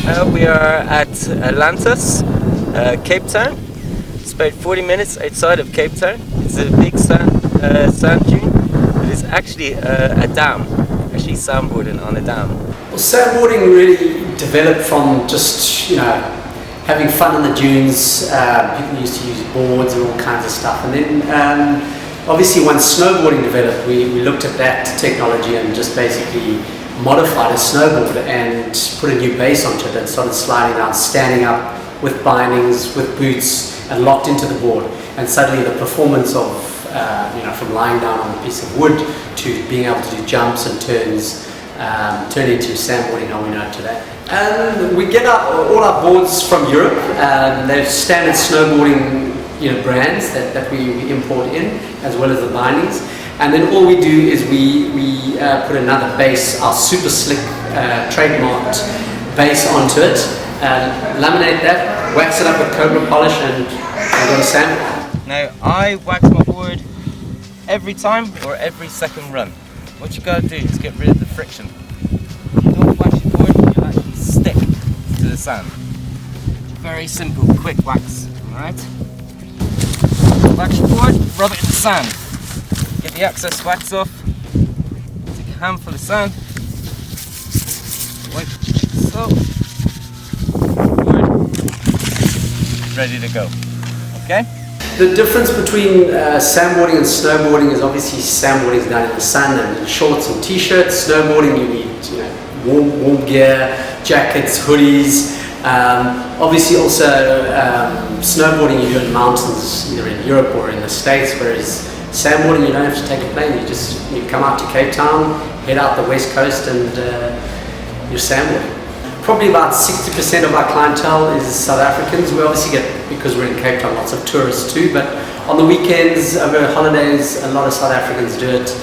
We are at Atlantis, Cape Town. It's about 40 minutes outside of Cape Town. It's a big sand dune. It is actually a dam, actually sandboarding on a dam. Well, sandboarding really developed from just, having fun in the dunes. People used to use boards and all kinds of stuff. And then obviously once snowboarding developed, we looked at that technology and just basically modified a snowboard and put a new base onto it and started sliding down, standing up with bindings, with boots, and locked into the board. And suddenly the performance of, from lying down on a piece of wood to being able to do jumps and turns, turned into sandboarding how we know it today. And we get all our boards from Europe. They're standard snowboarding brands that we import in, as well as the bindings. And then all we do is we put another base, our super slick trademarked base onto it, laminate that, wax it up with cobra polish, and we're going to sandboard. Now I wax my board every time or every second run. What you gotta do is get rid of the friction. If you don't wax your board, you'll actually stick to the sand. Very simple, quick wax, alright? Wax your board, rub it in the sand. Get the excess wax off. Take a handful of sand. Wipe so. Board. Ready to go. Okay? The difference between sandboarding and snowboarding is obviously sandboarding is done in the sun and in shorts and t-shirts. Snowboarding you need warm gear, jackets, hoodies. Obviously also snowboarding you do in mountains either in Europe or in the States, whereas sandboarding you don't have to take a plane. You come out to Cape Town, head out the west coast, and you're sandboarding. Probably about 60% of our clientele is South Africans. We obviously get, because we're in Cape Town, lots of tourists too, but on the weekends, over holidays, a lot of South Africans do it.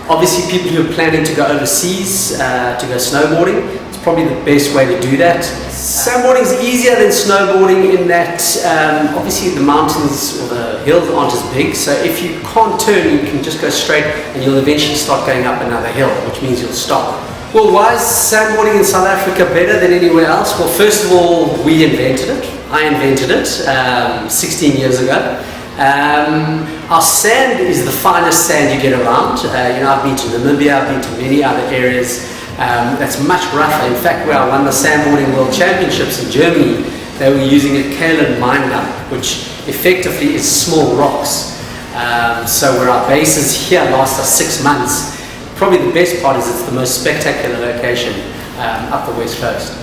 Obviously people who are planning to go overseas to go snowboarding, it's probably the best way to do that. Sandboarding is easier than snowboarding in that obviously the mountains or the hills aren't as big, so if you can't turn, you can just go straight and you'll eventually start going up another hill, which means you'll stop. Well, why is sandboarding in South Africa better than anywhere else? Well, first of all, we invented it. I invented it 16 years ago. Our sand is the finest sand you get around. I've been to Namibia, I've been to many other areas that's much rougher. In fact, where I won the Sandboarding World Championships in Germany, they were using a kaolin mine dump, which effectively is small rocks. So where our bases here last us 6 months, probably the best part is it's the most spectacular location up the west coast.